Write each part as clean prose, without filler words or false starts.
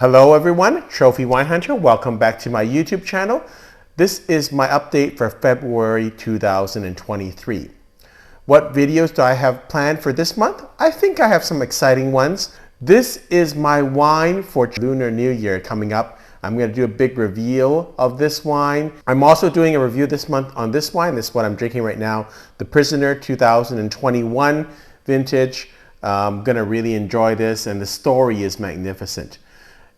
Hello everyone, Trophy Wine Hunter. Welcome back to my YouTube channel. This is my update for February 2023. What videos do I have planned for this month? I think I have some exciting ones. This is my wine for Lunar New Year coming up. I'm going to do a big reveal of this wine. I'm also doing a review this month on this wine. This is what I'm drinking right now, The Prisoner 2021 vintage. I'm going to really enjoy this, and the story is magnificent.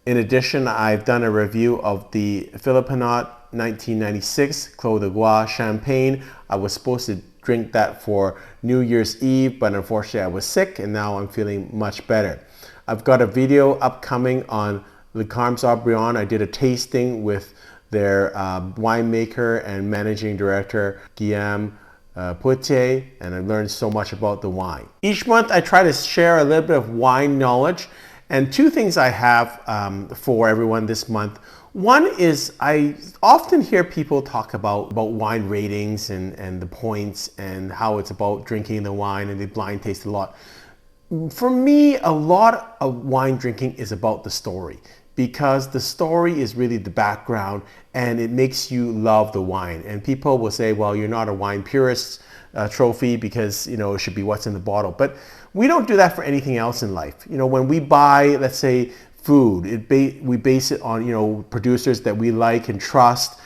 In addition, I've done a review of the Philippinot 1996 Clos de Gouas Champagne. I was supposed to drink that for New Year's Eve, but unfortunately I was sick and now I'm feeling much better. I've got a video upcoming on Les Carmes Haut-Brion. I did a tasting with their winemaker and managing director, Guillaume Poitier, and I learned so much about the wine. Each month I try to share a little bit of wine knowledge. And two things I have for everyone this month. One is I often hear people talk about wine ratings and the points and how it's about drinking the wine and they blind taste a lot. For me, a lot of wine drinking is about the story, because the story is really the background and it makes you love the wine. And people will say, well, you're not a wine purist, Trophy, because it should be what's in the bottle. But we don't do that for anything else in life. When we buy, let's say, food, we base it on producers that we like and trust.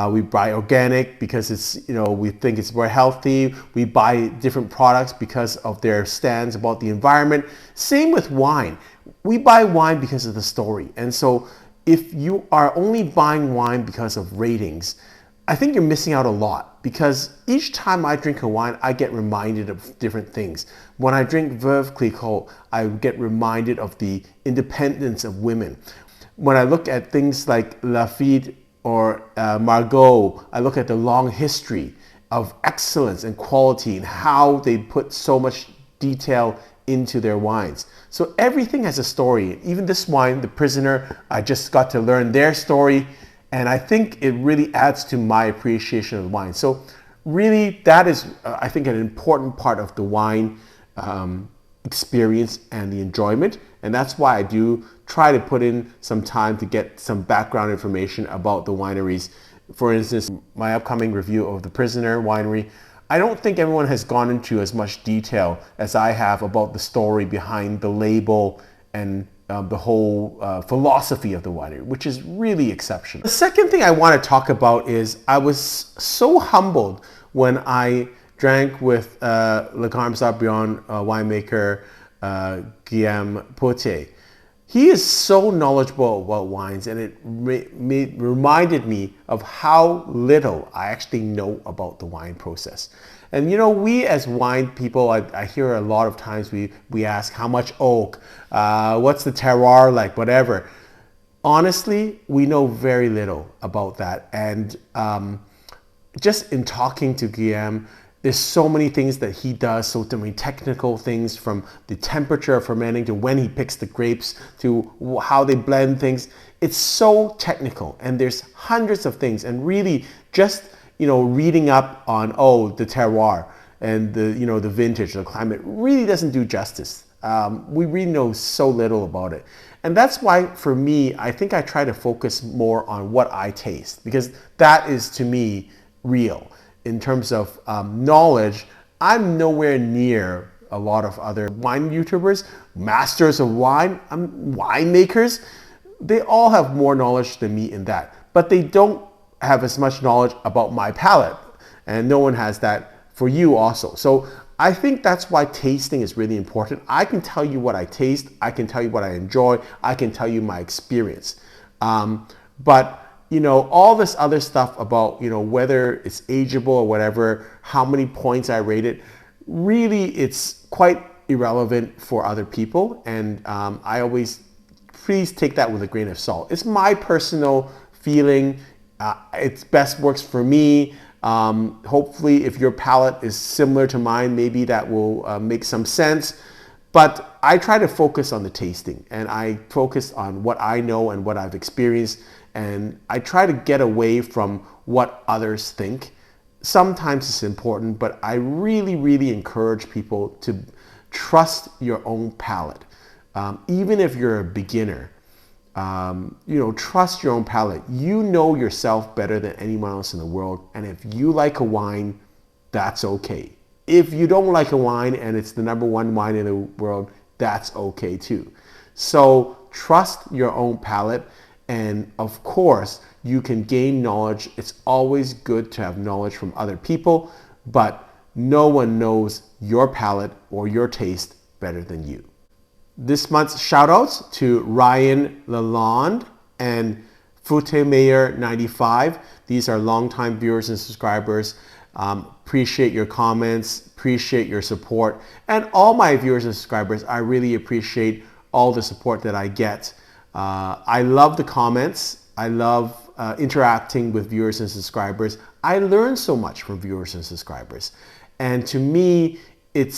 We buy organic because it's we think it's very healthy. We buy different products because of their stands about the environment. Same with wine. We buy wine because of the story. And so if you are only buying wine because of ratings, I think you're missing out a lot, because each time I drink a wine, I get reminded of different things. When I drink Veuve Clicquot, I get reminded of the independence of women. When I look at things like Lafite or Margaux, I look at the long history of excellence and quality and how they put so much detail into their wines. So everything has a story. Even this wine, The Prisoner, I just got to learn their story. And I think it really adds to my appreciation of the wine. So really, that is, I think, an important part of the wine experience and the enjoyment. And that's why I do try to put in some time to get some background information about the wineries. For instance, my upcoming review of the Prisoner Winery, I don't think everyone has gone into as much detail as I have about the story behind the label and the whole philosophy of the winery, which is really exceptional. The second thing I want to talk about is I was so humbled when I drank with Les Carmes Haut-Brion winemaker Guillaume Poitier. He is so knowledgeable about wines, and it reminded me of how little I actually know about the wine process. And we as wine people, I hear a lot of times we ask how much oak, what's the terroir like, whatever. Honestly, we know very little about that. And just in talking to Guillaume, there's so many things that he does, so many technical things, from the temperature of fermenting to when he picks the grapes to how they blend things. It's so technical, and there's hundreds of things. And really just reading up on the terroir and the vintage, the climate, really doesn't do justice. We really know so little about it. And that's why, for me, I think I try to focus more on what I taste, because that is, to me, real. In terms of knowledge, I'm nowhere near a lot of other wine YouTubers, masters of wine, winemakers. They all have more knowledge than me in that, but they don't have as much knowledge about my palate, and no one has that for you also. So I think that's why tasting is really important. I can tell you what I taste, I can tell you what I enjoy, I can tell you my experience. But all this other stuff about, whether it's ageable or whatever, how many points I rate it, really it's quite irrelevant for other people. And I always, please take that with a grain of salt. It's my personal feeling. It best works for me. Hopefully, if your palate is similar to mine, maybe that will make some sense. But I try to focus on the tasting, and I focus on what I know and what I've experienced, and I try to get away from what others think. Sometimes it's important, but I really, really encourage people to trust your own palate. Even if you're a beginner, trust your own palate. You know yourself better than anyone else in the world. And if you like a wine, that's okay. If you don't like a wine and it's the number one wine in the world, that's okay too. So trust your own palate. And of course, you can gain knowledge. It's always good to have knowledge from other people, but no one knows your palate or your taste better than you. This month's shoutouts to Ryan Lalonde and Futemayor95. These are longtime viewers and subscribers. Appreciate your comments, appreciate your support. And all my viewers and subscribers, I really appreciate all the support that I get. I love the comments. I love interacting with viewers and subscribers. I learn so much from viewers and subscribers. And to me, I'm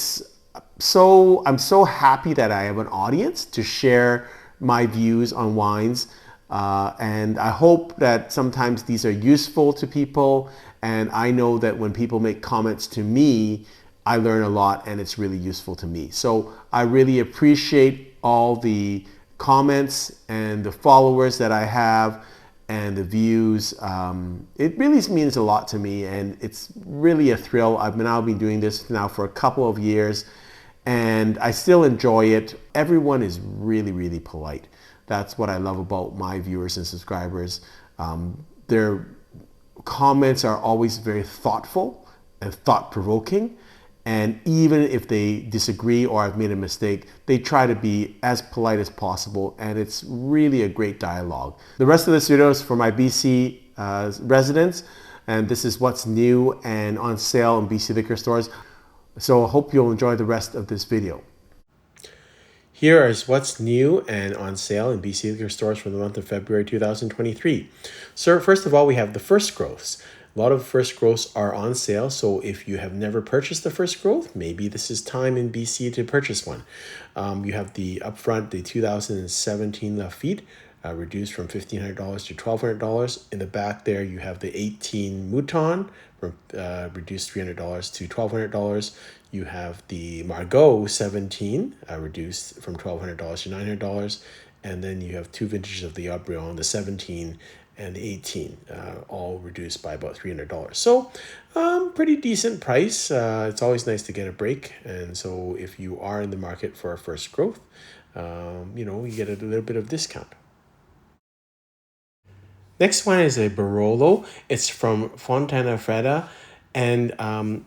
so happy that I have an audience to share my views on wines. And I hope that sometimes these are useful to people. And I know that when people make comments to me, I learn a lot and it's really useful to me. So I really appreciate all the comments and the followers that I have and the views. It really means a lot to me and it's really a thrill. I've now been doing this now for a couple of years and I still enjoy it. Everyone is really, really polite. That's what I love about my viewers and subscribers. Their comments are always very thoughtful and thought-provoking. And even if they disagree or I've made a mistake, they try to be as polite as possible. And it's really a great dialogue. The rest of this video is for my BC residents. And this is what's new and on sale in BC liquor stores. So I hope you'll enjoy the rest of this video. Here is what's new and on sale in BC liquor stores for the month of February 2023. So first of all, we have the First Growths. A lot of First Growths are on sale, so if you have never purchased the First Growth, maybe this is time in BC to purchase one. You have the upfront, the 2017 Lafite, reduced from $1,500 to $1,200. In the back there, you have the 18 Mouton, reduced $300 to $1,200. You have the Margaux 17, reduced from $1,200 to $900. And then you have two vintages of the Haut-Brion, the 17 and the 18, all reduced by about $300. So pretty decent price. It's always nice to get a break. And so if you are in the market for a First Growth, you get a little bit of discount. Next one is a Barolo. It's from Fontana Fredda. And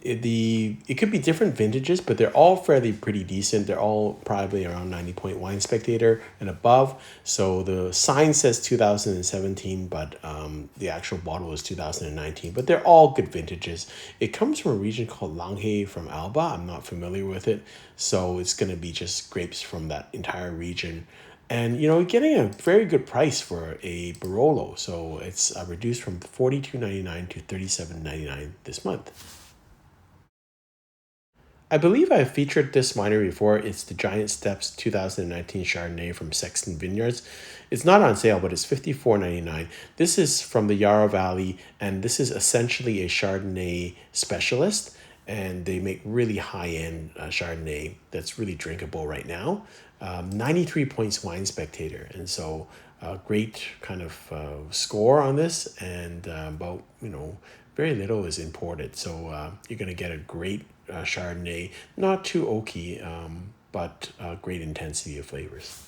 it could be different vintages, but they're all fairly pretty decent. They're all probably around 90 point Wine Spectator and above. So the sign says 2017, but the actual bottle is 2019. But they're all good vintages. It comes from a region called Langhe from Alba. I'm not familiar with it. So it's going to be just grapes from that entire region. And, getting a very good price for a Barolo. So it's reduced from $42.99 to $37.99 this month. I believe I've featured this winery before. It's the Giant Steps 2019 Chardonnay from Sexton Vineyards. It's not on sale, but it's $54.99. This is from the Yarra Valley, and this is essentially a Chardonnay specialist. And they make really high-end Chardonnay that's really drinkable right now. 93 points Wine Spectator, and so great kind of score on this, and about very little is imported, so you're going to get a great Chardonnay, not too oaky, but great intensity of flavors.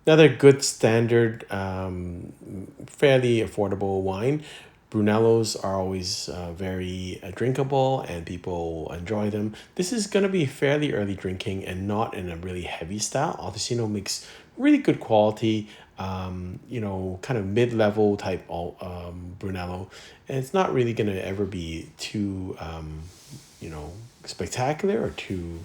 Another good standard, fairly affordable wine. Brunellos are always very drinkable and people enjoy them. This is going to be fairly early drinking and not in a really heavy style. Altesino makes really good quality, kind of mid-level type Brunello. And it's not really going to ever be too, spectacular or too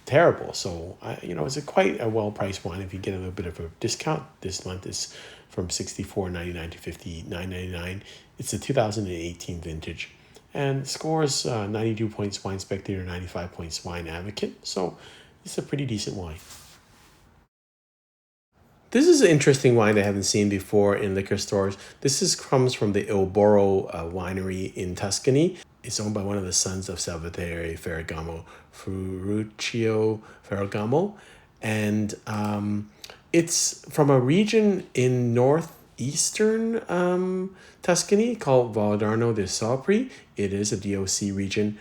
terrible. So, it's quite a well-priced wine. If you get a little bit of a discount, this month is from $64.99 to $59.99. It's a 2018 vintage and scores 92 points Wine Spectator, 95 points Wine Advocate. So it's a pretty decent wine. This is an interesting wine I haven't seen before in liquor stores. Comes from the Il Boro winery in Tuscany. It's owned by one of the sons of Salvatore Ferragamo, Ferruccio Ferragamo. And It's from a region in northeastern Tuscany called Valdarno di Sopri. It is a DOC region,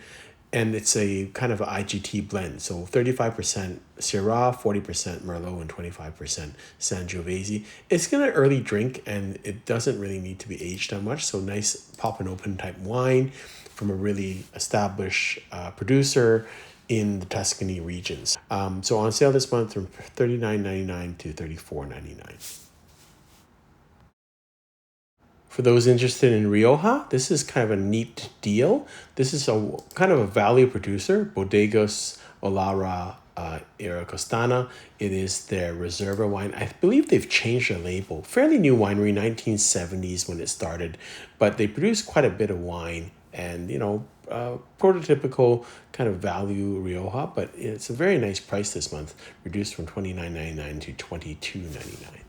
and it's a kind of IGT blend. So 35% Syrah, 40% Merlot, and 25% Sangiovese. It's gonna early drink, and it doesn't really need to be aged that much. So nice pop and open type wine from a really established producer in the Tuscany regions. So on sale this month from $39.99 to $34.99. For those interested in Rioja, this is kind of a neat deal. This is a kind of a value producer, Bodegas Olara Iracostana. It is their Reserva wine. I believe they've changed their label. Fairly new winery, 1970s when it started, but they produce quite a bit of wine and, prototypical kind of value Rioja, but it's a very nice price this month, reduced from $29.99 to $22.99.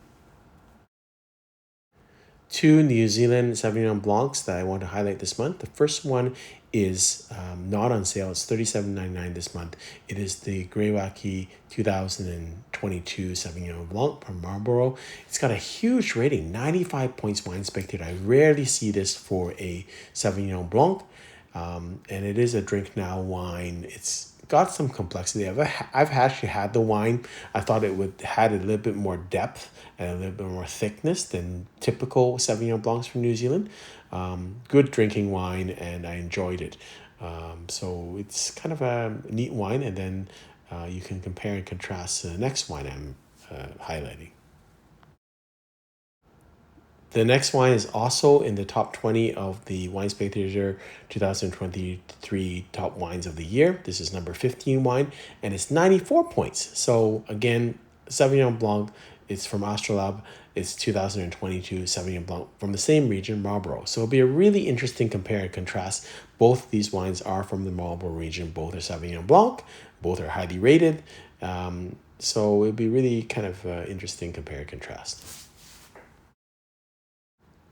Two New Zealand Sauvignon Blancs that I want to highlight this month. The first one is not on sale. It's $37.99 this month. It is the Greywacke 2022 Sauvignon Blanc from Marlborough. It's got a huge rating, 95 points Wine Spectator. I rarely see this for a Sauvignon Blanc, and it is a drink now wine. It's got some complexity. I've actually had the wine. I thought it would had a little bit more depth and a little bit more thickness than typical Sauvignon Blancs from New Zealand. Good drinking wine, and I enjoyed it. So it's kind of a neat wine, and then you can compare and contrast to the next wine I'm highlighting. The next wine is also in the top 20 of the Wine Spectator 2023 top wines of the year. This is number 15 wine, and it's 94 points. So again, Sauvignon Blanc, it's from Astrolabe. It's 2022 Sauvignon Blanc from the same region, Marlborough. So it'll be a really interesting compare and contrast. Both these wines are from the Marlborough region. Both are Sauvignon Blanc. Both are highly rated. So it'll be really kind of interesting compare and contrast.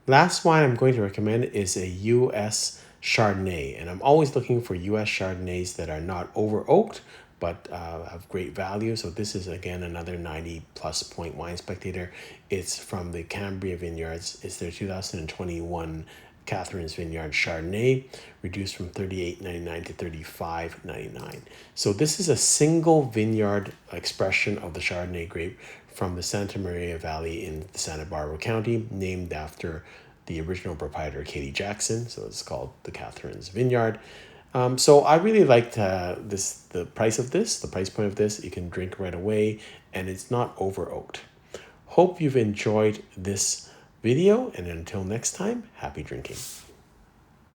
Last wine I'm going to recommend is a US Chardonnay, and I'm always looking for US Chardonnays that are not over oaked but have great value. So this is again another 90 plus point Wine Spectator. It's from the Cambria Vineyards. It's their 2021 Catherine's Vineyard Chardonnay, reduced from $38.99 to $35.99. So this is a single vineyard expression of the Chardonnay grape from the Santa Maria Valley in Santa Barbara County, named after the original proprietor, Katie Jackson. So it's called the Catherine's Vineyard. So I really liked the price point of this. You can drink right away, and it's not over oaked. Hope you've enjoyed this video, and until next time, happy drinking.